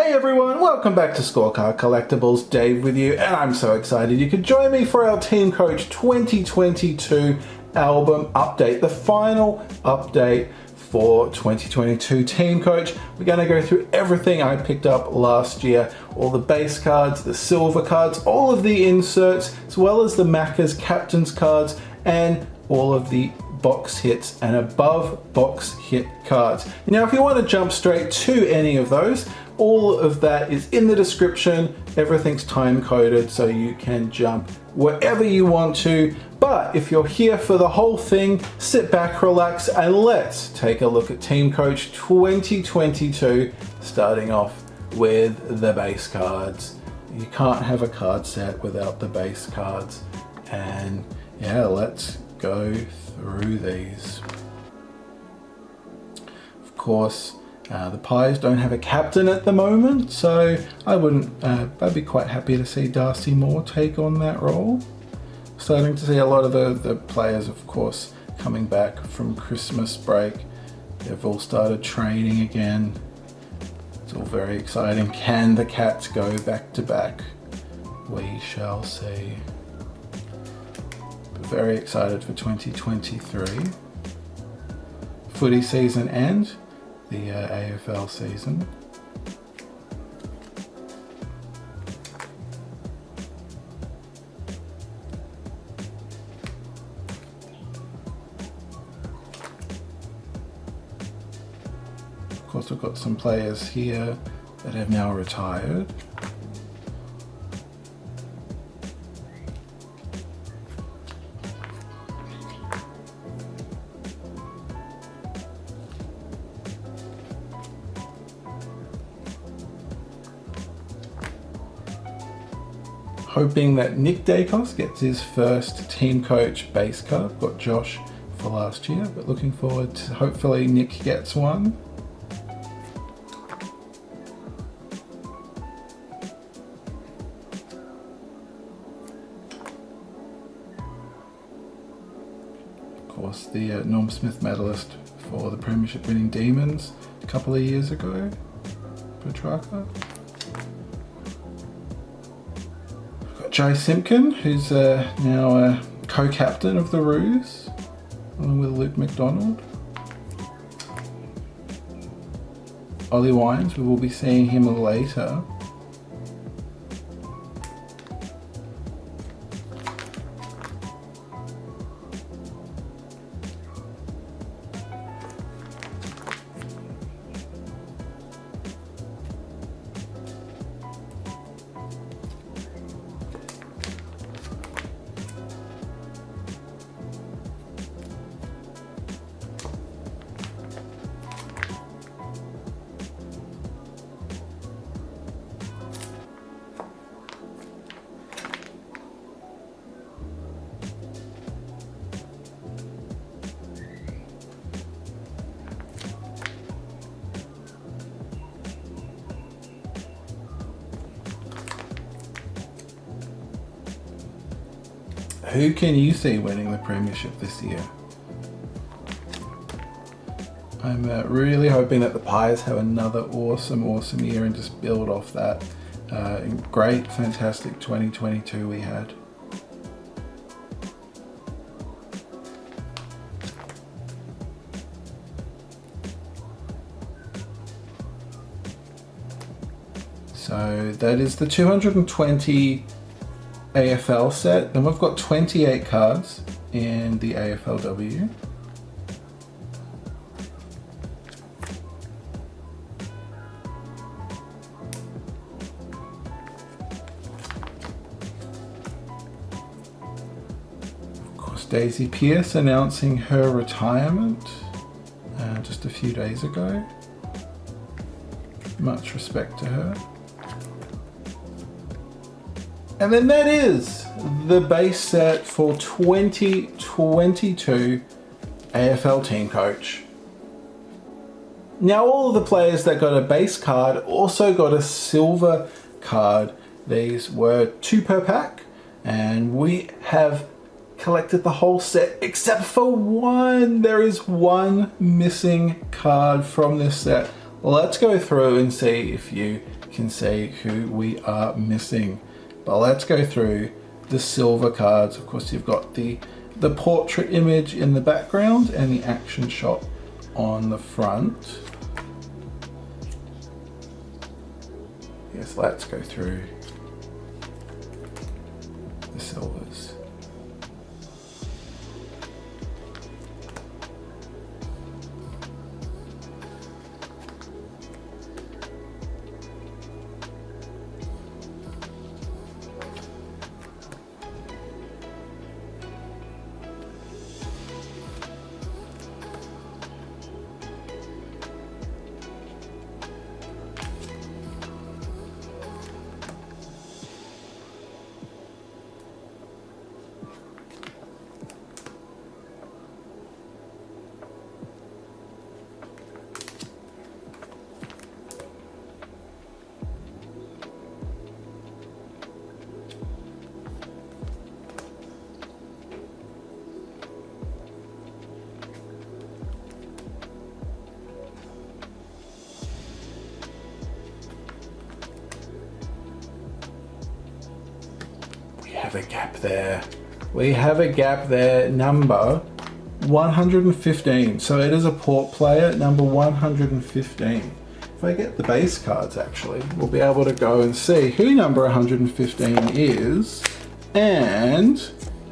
Hey everyone, welcome back to Scorecard Collectibles. Dave with you, and I'm so excited you could join me for our Team Coach 2022 album update, the final update for 2022 Team Coach. We're going to go through everything I picked up last year, all the base cards, the silver cards, all of the inserts, as well as the Macca's Captain's cards, and all of the box hits and above box hit cards. Now, if you want to jump straight to any of those, all of that is in the description. Everything's time coded, so you can jump wherever you want to. But if you're here for the whole thing, sit back, relax, and let's take a look at Team Coach 2022, starting off with the base cards. You can't have a card set without the base cards. And yeah, let's go through these. Of course, the Pies don't have a captain at the moment, so I'd be quite happy to see Darcy Moore take on that role. Starting to see a lot of the players, of course, coming back from Christmas break. They've all started training again. It's all very exciting. Can the Cats go back to back? We shall see. But very excited for 2023. Footy season and the AFL season. Of course, we've got some players here that have now retired. Hoping that Nick Dacos gets his first Team Coach base card. Got Josh for last year, but looking forward to hopefully Nick gets one. Of course, the Norm Smith medalist for the Premiership winning Demons a couple of years ago, Petrarca. Jai Simpkin, who's now a co-captain of the Roos, along with Luke McDonald. Ollie Wines, we will be seeing him later. Who can you see winning the Premiership this year? I'm really hoping that the Pies have another awesome year and just build off that great, fantastic 2022 we had. So that is the 220 AFL set. Then we've got 28 cards in the AFLW. Of course, Daisy Pearce announcing her retirement just a few days ago. Much respect to her. And then that is the base set for 2022 AFL Team Coach. Now, all of the players that got a base card also got a silver card. These were 2 per pack, and we have collected the whole set except for one. There is one missing card from this set. Well, let's go through and see if you can see who we are missing. But let's go through the silver cards. Of course, you've got the portrait image in the background and the action shot on the front. Yes, let's go through the silvers. Have a gap there. We have a gap there, number 115. So it is a port player, number 115. If I get the base cards, actually, we'll be able to go and see who number 115 is. And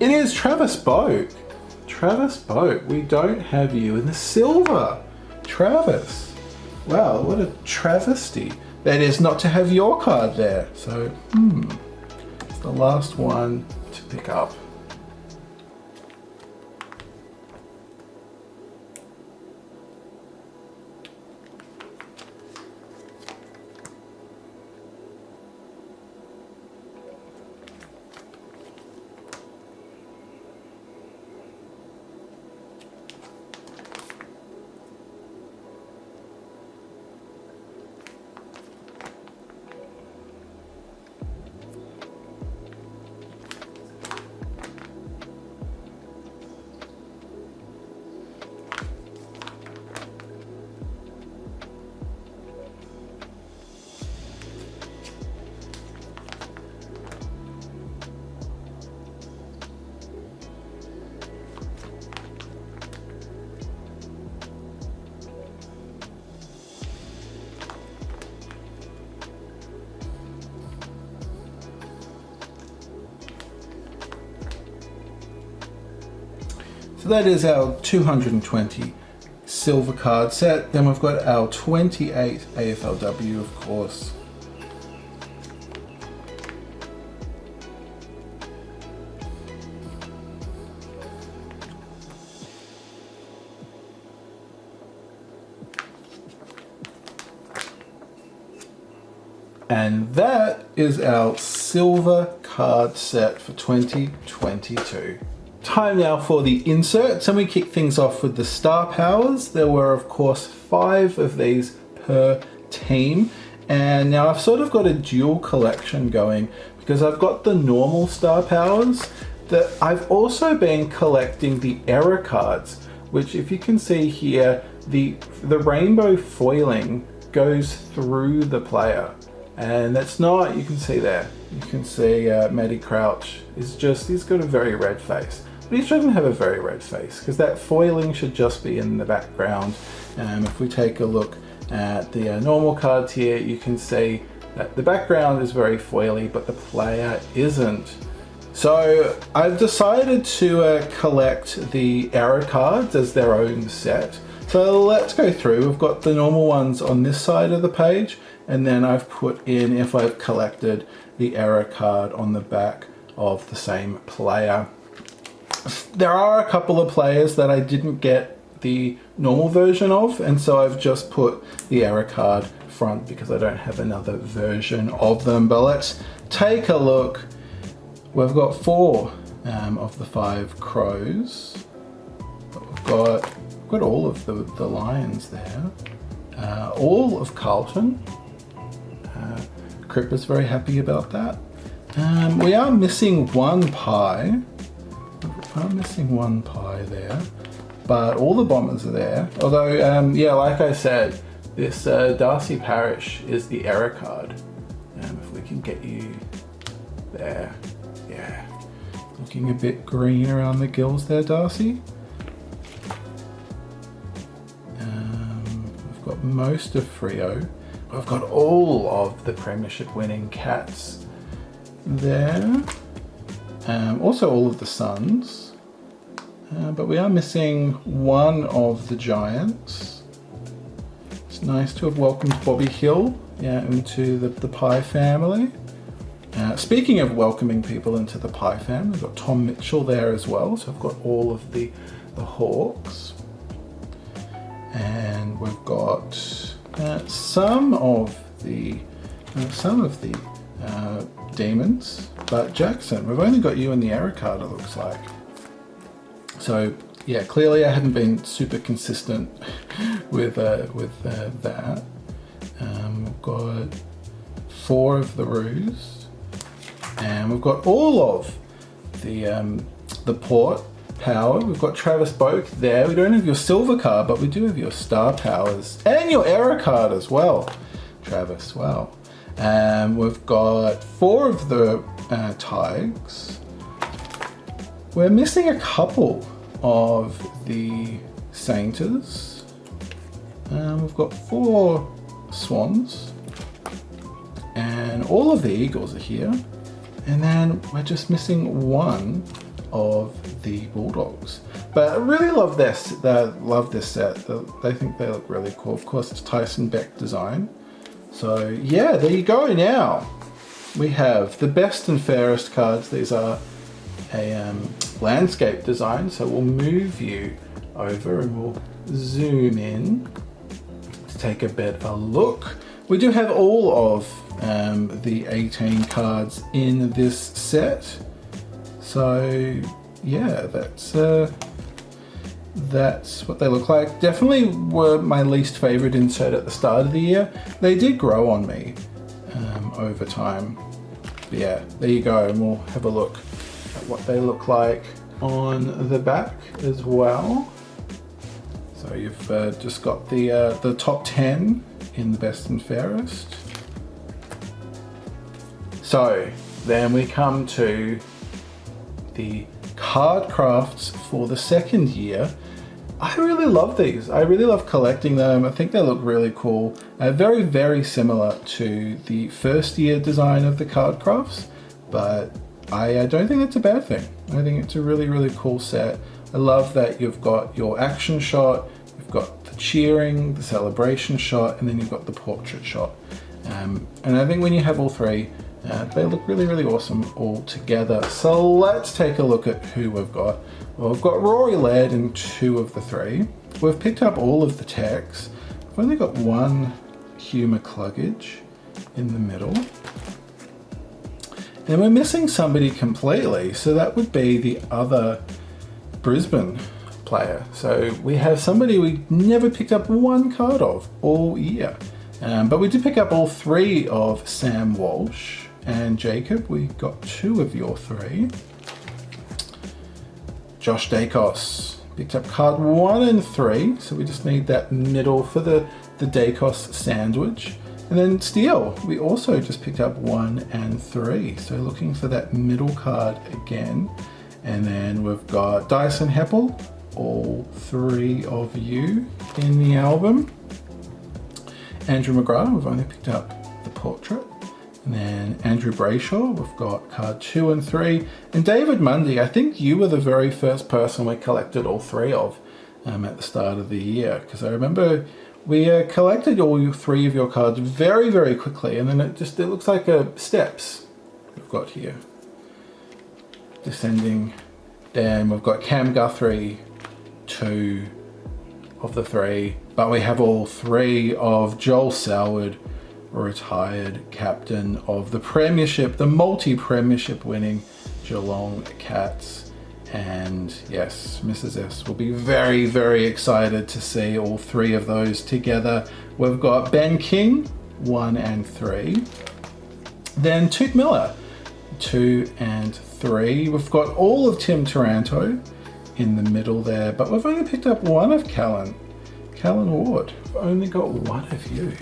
it is Travis Boak. Travis Boak, we don't have you in the silver. Travis. Wow, what a travesty that is not to have your card there. So, the last one to pick up. So that is our 220 silver card set. Then we've got our 28 AFLW, of course. And that is our silver card set for 2022. Time now for the inserts, and we kick things off with the star powers. There were, of course, 5 of these per team. And now I've sort of got a dual collection going because I've got the normal star powers that I've also been collecting the error cards, which if you can see here, the rainbow foiling goes through the player. And that's not, you can see there, you can see Matty Crouch is just, he's got a very red face. But he shouldn't have a very red face because that foiling should just be in the background. If we take a look at the normal cards here, you can see that the background is very foily, but the player isn't. So I've decided to collect the error cards as their own set. So let's go through. We've got the normal ones on this side of the page, and then I've put in, if I've collected, the error card on the back of the same player. There are a couple of players that I didn't get the normal version of, and so I've just put the error card front because I don't have another version of them. But let's take a look. We've got 4 of the 5 crows. We've got all of the lions there. All of Carlton. Cripper's very happy about that. We are missing 1 pie. I'm missing 1 pie there, but all the bombers are there. Although, yeah, like I said, This Darcy Parish is the error card. If we can get you there. Yeah. Looking a bit green around the gills there, Darcy. We've got most of Freo. We've got all of the premiership winning cats there. Also all of the sons. But we are missing one of the giants. It's nice to have welcomed Bobby Hill into the Pie family. Speaking of welcoming people into the Pie family, we've got Tom Mitchell there as well. So I've got all of the Hawks. And we've got some of the demons. But Jackson, we've only got you in the error card, it looks like. So yeah, clearly I hadn't been super consistent with that. We've got 4 of the Roos, and we've got all of the Port power. We've got Travis Boak there. We don't have your silver card, but we do have your star powers and your error card as well, Travis. Wow. We've got 4 of the Tigers. We're missing a couple of the Sainters. We've got 4 Swans, and all of the Eagles are here. And then we're just missing 1 of the Bulldogs. But I really love this. Love this set. They think they look really cool. Of course, it's Tyson Beck design. So yeah, there you go. Now we have the best and fairest cards. These are a landscape design. So we'll move you over and we'll zoom in to take a better look. We do have all of the 18 cards in this set. So yeah, that's what they look like. Definitely were my least favorite insert at the start of the year. They did grow on me over time. But yeah, there you go, and we'll have a look at what they look like on the back as well. So you've just got the top 10 in the best and fairest. So then we come to the card crafts for the second year. I really love these. I really love collecting them. I think they look really cool. Very, very similar to the first year design of the card crafts, but I don't think it's a bad thing. I think it's a really, really cool set. I love that you've got your action shot, you've got the cheering, the celebration shot, and then you've got the portrait shot. And I think when you have all 3, they look really, really awesome all together. So let's take a look at who we've got. Well, we've got Rory Laird in 2 of the 3. We've picked up all of the techs. We've only got 1 Hugh McCluggage in the middle. And we're missing somebody completely, so that would be the other Brisbane player. So we have somebody we never picked up 1 card of all year. But we did pick up all 3 of Sam Walsh. And Jacob, we got 2 of your 3. Josh Dacos picked up card 1 and 3, so we just need that middle for the Dacos sandwich. And then Steele, we also just picked up 1 and 3, so looking for that middle card again. And then we've got Dyson Heppel, all 3 of you in the album. Andrew McGrath, we've only picked up the portrait. And then Andrew Brayshaw, we've got card 2 and 3. And David Mundy, I think you were the very first person we collected all 3 of at the start of the year. Because I remember we collected all 3 of your cards very, very quickly. And then it looks like steps we've got here. Descending down, we've got Cam Guthrie, 2 of the 3. But we have all 3 of Joel Selwood, retired captain of the Premiership, the multi-Premiership winning Geelong Cats. And yes, Mrs. S will be very, very excited to see all 3 of those together. We've got Ben King, 1 and 3. Then Toot Miller, 2 and 3. We've got all of Tim Taranto in the middle there, but we've only picked up 1 of Callan Callan Ward. We've only got one of you.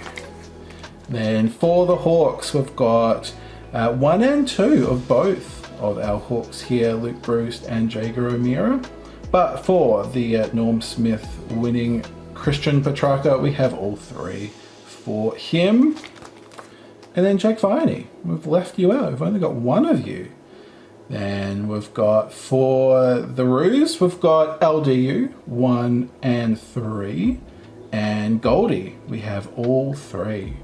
Then for the Hawks, we've got 1 and 2 of both of our Hawks here, Luke Bruce and Jaeger O'Meara. But for the Norm Smith winning Christian Petrarca, we have all 3 for him. And then Jack Viney, we've left you out. We've only got one of you. Then we've got for the Roos, we've got LDU 1 and 3. And Goldie, we have all 3.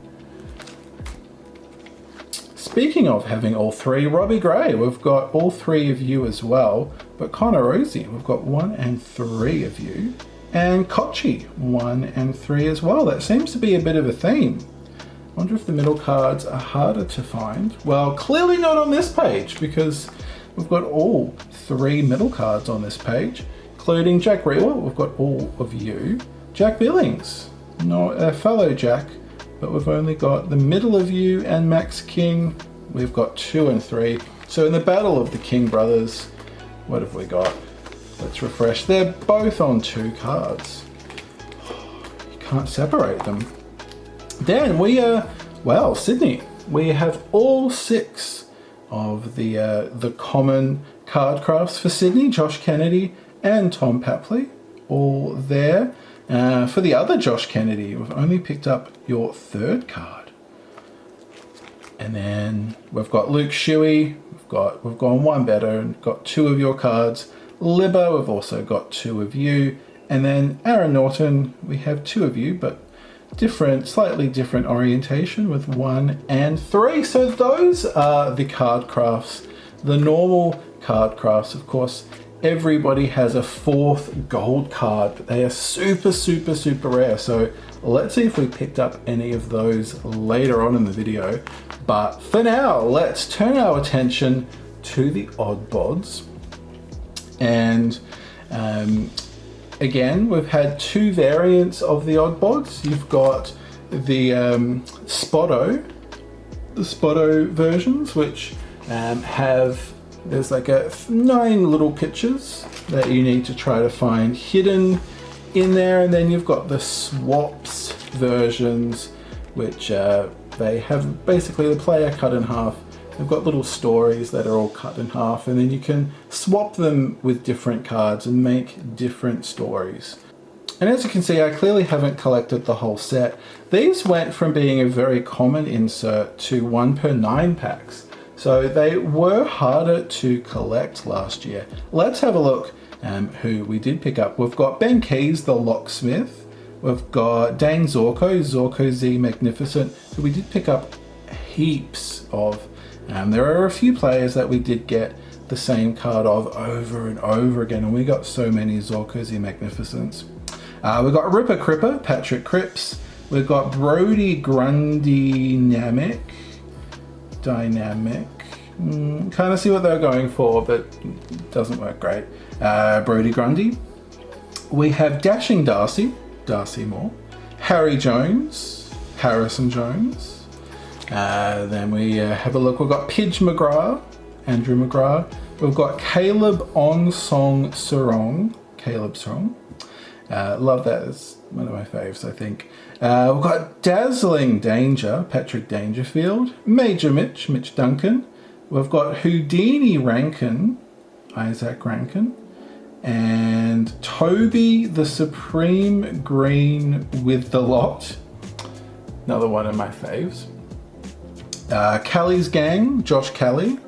Speaking of having all 3, Robbie Gray, we've got all 3 of you as well. But Connor Rosie, we've got 1 and 3 of you. And Kochi, 1 and 3 as well. That seems to be a bit of a theme. I wonder if the middle cards are harder to find. Well, clearly not on this page, because we've got all 3 middle cards on this page, including Jack Rewa, we've got all of you. Jack Billings, not a fellow Jack, but we've only got the middle of you, and Max King, we've got 2 and 3. So in the battle of the King brothers, what have we got? Let's refresh. They're both on 2 cards. You can't separate them. Then we well, Sydney, we have all 6 of the common card crafts for Sydney. Josh Kennedy and Tom Papley, all there. For the other Josh Kennedy, we've only picked up your 3rd card. And then we've got Luke Shuey, we've gone one better and got 2 of your cards. Libba, we've also got 2 of you. And then Aaron Norton, we have 2 of you, but slightly different orientation with 1 and 3. So those are the card crafts, the normal card crafts. Of course, everybody has a 4th gold card, but they are super, super, super rare. So let's see if we picked up any of those later on in the video. But for now, let's turn our attention to the odd bods. And again, we've had 2 variants of the odd bods. You've got the Spotto versions, which there's like 9 little pictures that you need to try to find hidden in there. And then you've got the Swaps versions, which they have basically the player cut in half. They've got little stories that are all cut in half, and then you can swap them with different cards and make different stories. And as you can see, I clearly haven't collected the whole set. These went from being a very common insert to 1 per 9 packs. So they were harder to collect last year. Let's have a look who we did pick up. We've got Ben Keys, the Locksmith. We've got Dane Zorko Z Magnificent, who we did pick up heaps of. There are a few players that we did get the same card of over and over again, and we got so many Zorko Z Magnificents. We've got Ripper Cripper, Patrick Cripps. We've got Brody Grundy Dynamic. Kind of see what they're going for, but it doesn't work great. Brody Grundy. We have Dashing Darcy Moore. Harry Jones, Harrison Jones. Then we have a look. We've got Pidge McGrath, Andrew McGrath. We've got Caleb Onsong Sarong, Caleb Sarong. Love that. It's one of my faves, I think. We've got Dazzling Danger, Patrick Dangerfield. Major Mitch Duncan. We've got Houdini Rankin, Isaac Rankin. And Toby the Supreme Green with the Lot. Another one of my faves. Kelly's Gang, Josh Kelly.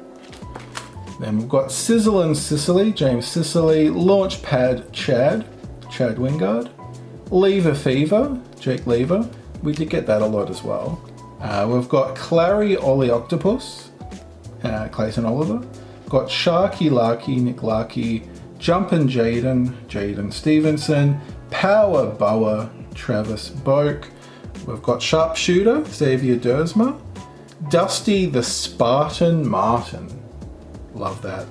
Then we've got Sizzle and Sicily, James Sicily. Launchpad Chad Wingard. Lever Fever, Jake Lever. We did get that a lot as well. We've got Clary Ollie Octopus, Clayton Oliver. We've got Sharky Larky, Nick Larky. Jumpin' Jaden Stevenson. Power Boa, Travis Boak. We've got Sharpshooter, Xavier Dersma. Dusty the Spartan Martin. Love that.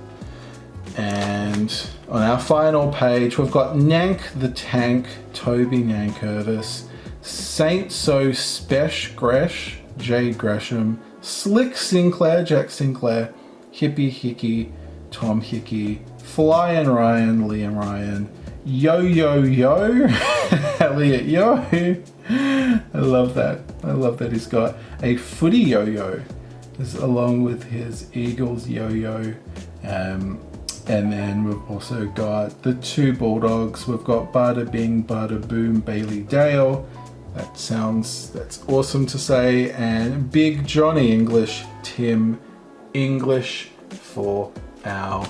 And on our final page, we've got Nank the Tank, Toby Nankervis, Saint So Spesh Gresh, Jade Gresham, Slick Sinclair, Jack Sinclair, Hippie Hickey, Tom Hickey, Flyin' Ryan, Liam Ryan, Yo Yo Yo, Elliot Yo. I love that. I love that he's got a footy yo-yo along with his Eagles yo-yo. And then we've also got the two Bulldogs. We've got Bada Bing, Bada Boom, Bailey Dale. That's awesome to say. And Big Johnny English, Tim English for our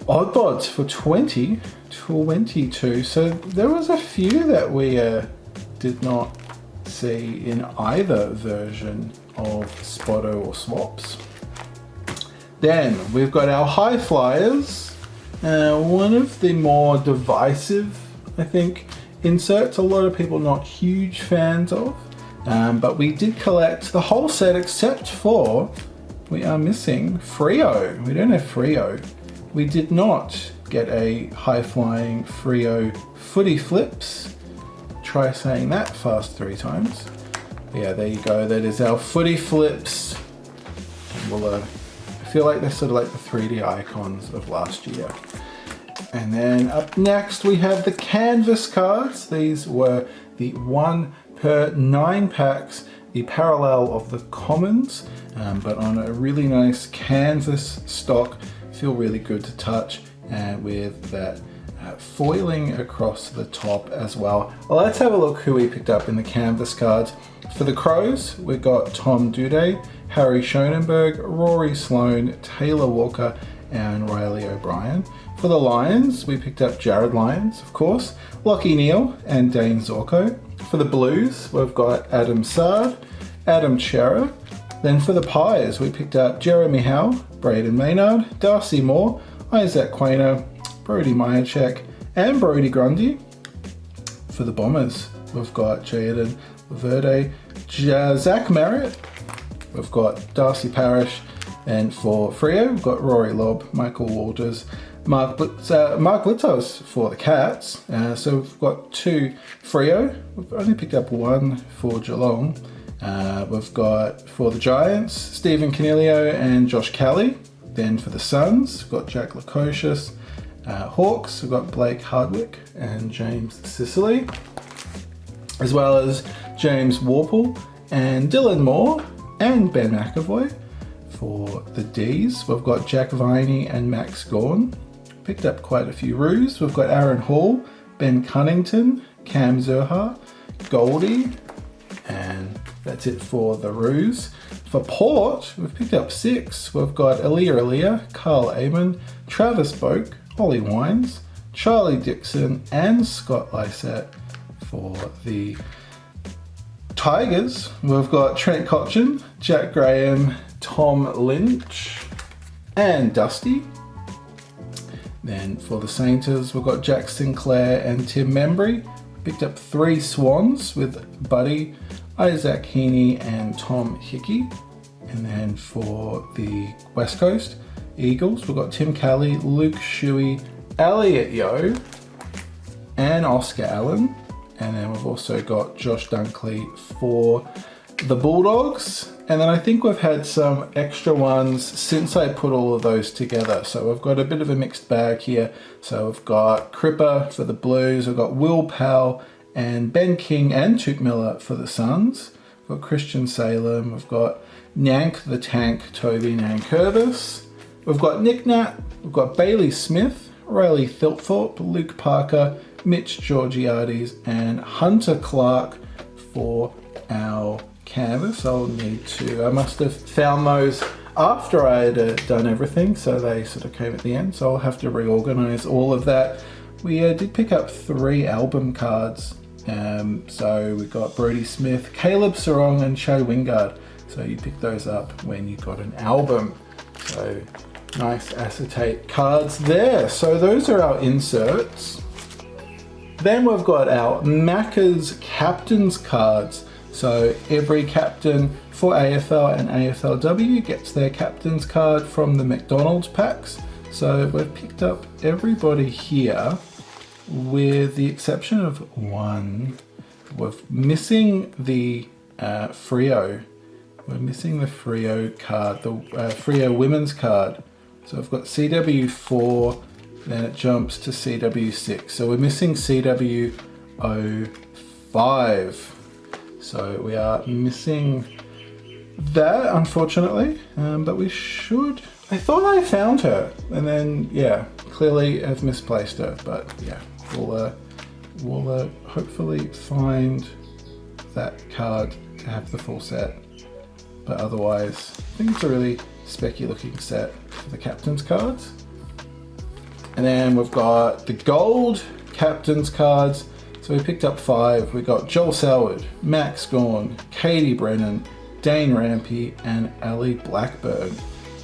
odd bods for 2022. So there was a few that we did not see in either version of Spotto or Swaps. Then we've got our high flyers. One of the more divisive, I think, inserts. A lot of people not huge fans of. But we did collect the whole set except for we are missing Freo. We don't have Freo. We did not get a high flying Freo footy flips. Try saying that fast 3 times. Yeah, there you go. That is our footy flips. We'll I feel like they're sort of like the 3D icons of last year. And then up next we have the canvas cards. These were the 1 per 9 packs, the parallel of the commons, but on a really nice canvas stock. Feel really good to touch, and with that foiling across the top as well. Well, let's have a look who we picked up in the canvas cards. For the Crows, we got Tom Duday, Harry Schonenberg, Rory Sloane, Taylor Walker, and Riley O'Brien. For the Lions, we picked up Jared Lyons, of course, Lachie Neale, and Dane Zorko. For the Blues, we've got Adam Sard, Adam Chera. Then for the Pies, we picked up Jeremy Howe, Braden Maynard, Darcy Moore, Isaac Quainer, Brody Myercheck, and Brody Grundy. For the Bombers, we've got Jaden Verde, Zach Marriott, we've got Darcy Parish, and for Freo, we've got Rory Lobb, Michael Walters, Mark Litos for the Cats. So we've got 2 Freo. We've only picked up 1 for Geelong. We've got for the Giants, Stephen Canelio and Josh Kelly. Then for the Suns, we've got Jack Lukosius. Hawks, we've got Blake Hardwick and James Sicily, as well as James Warple and Dylan Moore and Ben McAvoy. For the Ds, we've got Jack Viney and Max Gawn. Picked up quite a few roos. We've got Aaron Hall, Ben Cunnington, Cam Zurha, Goldie, and that's it for the roos. For Port, we've picked up 6. We've got Aaliyah, Carl Amon, Travis Boak, Ollie Wines, Charlie Dixon, and Scott Lysette. For the Tigers, we've got Trent Cotchin, Jack Graham, Tom Lynch, and Dusty. Then for the Sainters, we've got Jack Sinclair and Tim Membry. Picked up 3 Swans with Buddy, Isaac Heaney, and Tom Hickey. And then for the West Coast Eagles, we've got Tim Kelly, Luke Shuey, Elliot Yo, and Oscar Allen. And then we've also got Josh Dunkley for the Bulldogs. And then I think we've had some extra ones since I put all of those together. So we've got a bit of a mixed bag here. So we've got Cripper for the Blues. We've got Will Powell and Ben King and Toot Miller for the Suns. We've got Christian Salem. We've got Nyank the Tank, Toby Nankervis. We've got Nick Nat. We've got Bailey Smith, Riley Thilthorpe, Luke Parker, Mitch Georgiades, and Hunter Clark for our canvas. I must have found those after I had done everything, so they sort of came at the end, so I'll have to reorganize all of that. We did pick up 3 album cards. So we got Brody Smith, Caleb Sarong, and Chad Wingard. So you pick those up when you got an album. So nice acetate cards there. So those are our inserts. Then we've got our Macca's Captain's cards. So every captain for AFL and AFLW gets their captain's card from the McDonald's packs. So we've picked up everybody here with the exception of 1. We're missing the Freo. We're missing the Freo card, the Freo women's card. So I've got CW4, then it jumps to CW6. So we're missing CW05. 5. So we are missing that, unfortunately, but we should. I thought I found her, and then yeah, clearly have misplaced her. But yeah, we'll hopefully find that card to have the full set. But otherwise, I think it's a really specky looking set for the captain's cards. And then we've got the gold captain's cards. So we picked up 5. We got Joel Selwood, Max Gawn, Katie Brennan, Dane Rampy, and Ali Blackburn.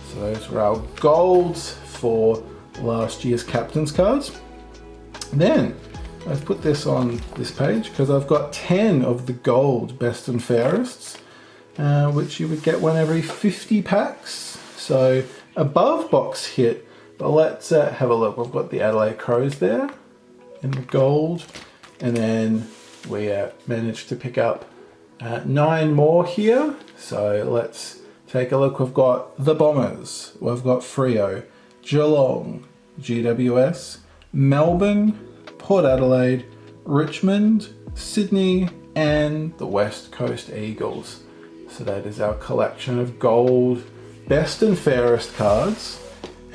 So those were our golds for last year's captain's cards. Then I've put this on this page because I've got 10 of the gold best and fairests, which you would get one every 50 packs. So above box hit, but let's have a look. We've got the Adelaide Crows there in the gold, and then we managed to pick up 9 more here. So let's take a look. We've got the Bombers, we've got Freo, Geelong, GWS, Melbourne, Port Adelaide, Richmond, Sydney, and the West Coast Eagles. So that is our collection of gold best and fairest cards.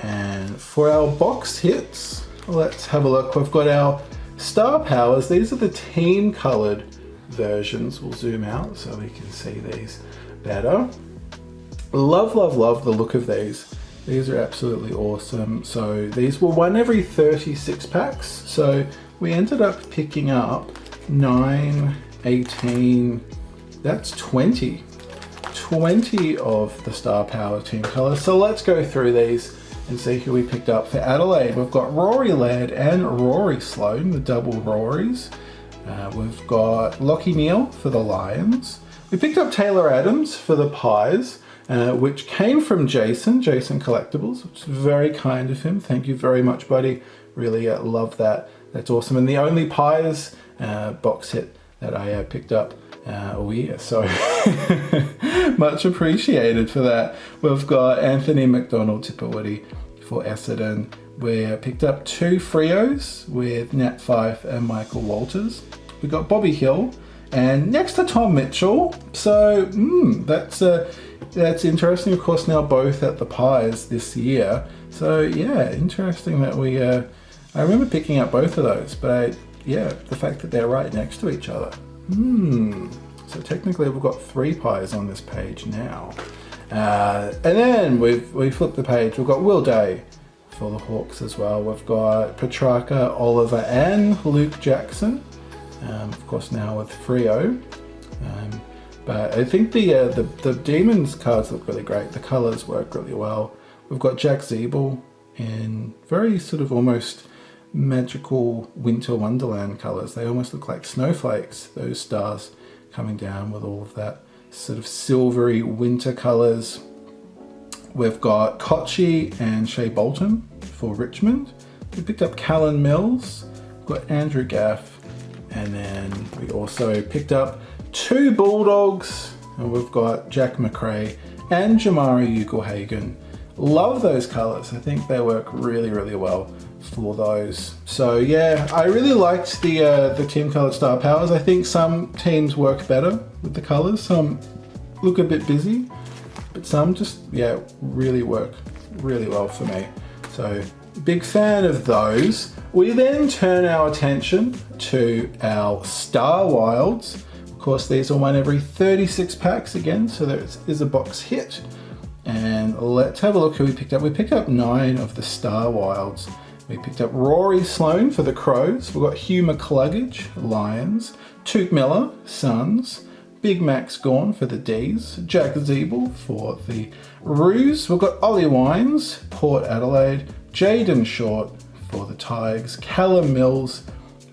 And for our box hits, let's have a look. We've got our Star Powers. These are the team colored versions. We'll zoom out so we can see these better. Love, love, love the look of these. These are absolutely awesome. So these were one every 36 packs. So we ended up picking up 9, 18, that's 20 of the Star Power team colours. So let's go through these and see who we picked up. For Adelaide, we've got Rory Laird and Rory Sloane, the double Rorys. We've got Lockie Neal for the Lions. We picked up Taylor Adams for the Pies, which came from Jason Collectibles, which is very kind of him. Thank you very much, buddy. Really love that. That's awesome. And the only Pies box hit that I picked up all year. So much appreciated for that. We've got Anthony McDonald Tipperwoody for Essendon. We picked up 2 Freos with Nat Fyfe and Michael Walters. We got Bobby Hill and next to Tom Mitchell. So that's interesting. Of course, now both at the Pies this year. So yeah, interesting that we. I remember picking up both of those, but the fact that they're right next to each other. So technically, we've got 3 Pies on this page now. And then we flipped the page. We've got Will Day for the Hawks as well. We've got Petrarca, Oliver, and Luke Jackson. Of course, now with Freo. But I think the Demons cards look really great. The colours work really well. We've got Jack Zeeble in very sort of almost magical winter wonderland colours. They almost look like snowflakes, those stars coming down with all of that sort of silvery winter colours. We've got Kochi and Shea Bolton for Richmond. We picked up Callan Mills. We've got Andrew Gaff. And then we also picked up 2 Bulldogs. And we've got Jack McRae and Jamari Ugle-Hagan. Love those colours. I think they work really, really well for those. So yeah, I really liked the team coloured Star Powers. I think some teams work better with the colours. Some look a bit busy, but some just really work really well for me. So big fan of those. We then turn our attention to our Star Wilds. Of course, these are one every 36 packs again, so there is a box hit. And let's have a look who we picked up. We picked up 9 of the Star Wilds. We picked up Rory Sloane for the Crows. We've got Hugh McCluggage, Lions. Touk Miller, Suns. Big Max Gawn for the D's. Jack Zeeble for the Roos. We've got Ollie Wines, Port Adelaide. Jaden Short for the Tigers. Callum Mills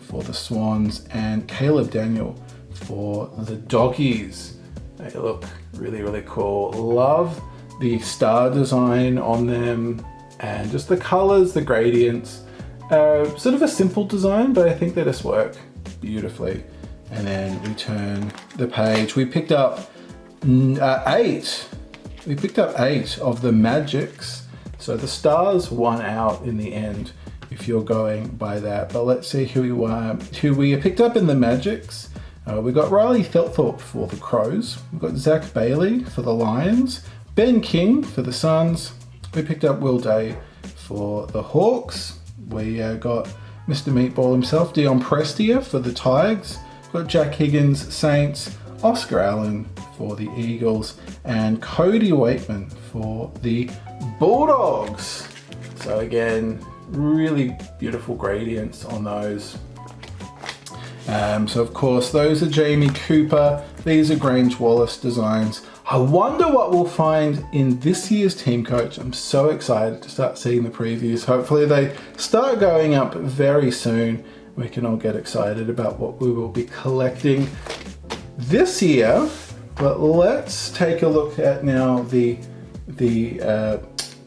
for the Swans. And Caleb Daniel for the Doggies. They look really, really cool. Love the star design on them and just the colors, the gradients. Sort of a simple design, but I think they just work beautifully. And then we turn the page. We picked up 8. We picked up 8 of the Magics. So the Stars won out in the end, if you're going by that. But let's see who we picked up in the Magics. We got Riley Thelthorpe for the Crows. We've got Zach Bailey for the Lions. Ben King for the Suns. We picked up Will Day for the Hawks. We got Mr. Meatball himself, Dion Prestia for the Tigers. We've got Jack Higgins, Saints. Oscar Allen for the Eagles. And Cody Waitman for the Bulldogs. So again, really beautiful gradients on those. So of course, those are Jamie Cooper. These are Grange Wallace designs. I wonder what we'll find in this year's Team Coach. I'm so excited to start seeing the previews. Hopefully they start going up very soon. We can all get excited about what we will be collecting this year. But let's take a look at now the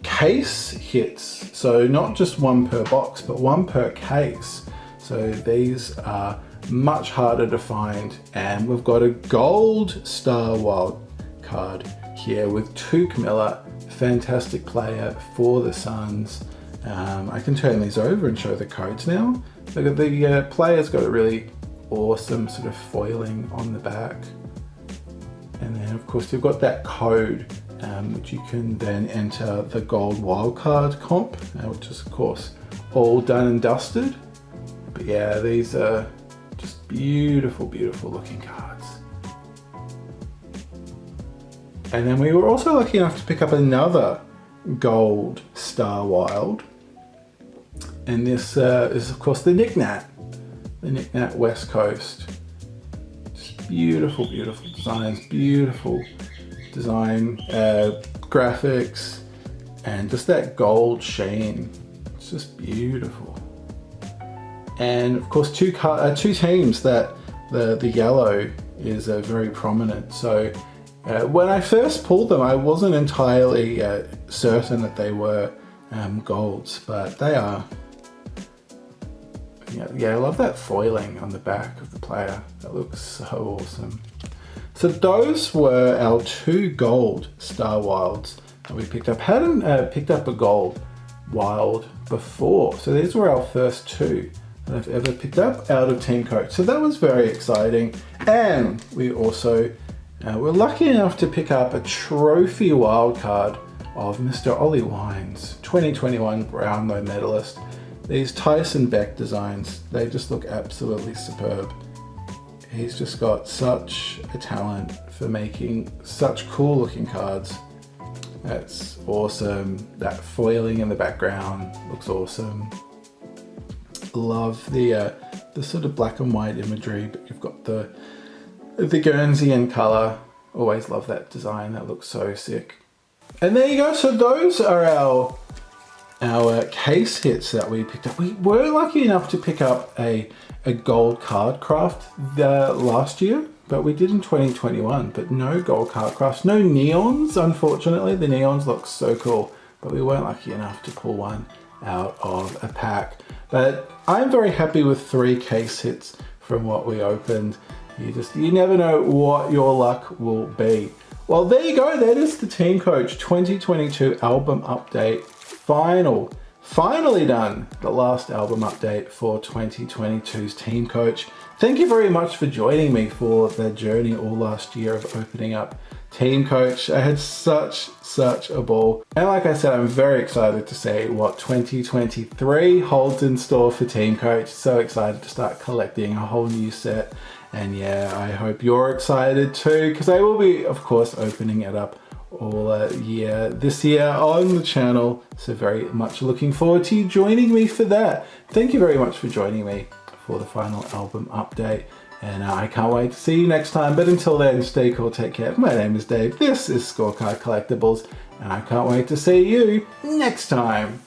case hits. So not just one per box, but one per case. So these are much harder to find, and we've got a gold star wild card here with Tuke Miller, fantastic player for the Suns. I can turn these over and show the codes now. The player's got a really awesome sort of foiling on the back, and then of course you've got that code which you can then enter the gold wildcard comp, which is of course all done and dusted. But yeah, these are just beautiful, beautiful looking cards. And then we were also lucky enough to pick up another gold Star Wild. And this is of course the Nick Nat West Coast. Just beautiful, beautiful designs, beautiful design, graphics, and just that gold sheen. It's just beautiful. And of course, two teams that the yellow is very prominent. So when I first pulled them, I wasn't entirely certain that they were golds, but they are. Yeah, I love that foiling on the back of the player. That looks so awesome. So those were our two gold Star Wilds that we picked up. Hadn't picked up a gold wild before, so these were our first two that I've ever picked up out of Team Coach. So that was very exciting. And we also were lucky enough to pick up a trophy wildcard of Mr. Ollie Wines, 2021 Brownlow medalist. These Tyson Beck designs, they just look absolutely superb. He's just got such a talent for making such cool looking cards. That's awesome. That foiling in the background looks awesome. Love the sort of black and white imagery, but you've got the Guernsey in color. Always love that design. That looks so sick. And there you go. So those are our case hits that we picked up. We were lucky enough to pick up a gold card craft last year, but we did in 2021, but no gold card crafts, no neons, unfortunately. The neons look so cool, but we weren't lucky enough to pull one out of a pack. But I'm very happy with 3 case hits from what we opened. You never know what your luck will be. Well, there you go. That is the Team Coach 2022 album update. Finally done, the last album update for 2022's Team Coach. Thank you very much for joining me for the journey all last year of opening up Team Coach. I had such a ball. And like I said, I'm very excited to see what 2023 holds in store for Team Coach. So excited to start collecting a whole new set. And yeah, I hope you're excited too, because I will be, of course, opening it up all year this year on the channel. So very much looking forward to you joining me for that. Thank you very much for joining me for the final album update. And I can't wait to see you next time. But until then, stay cool, take care. My name is Dave. This is Scorecard Collectibles. And I can't wait to see you next time.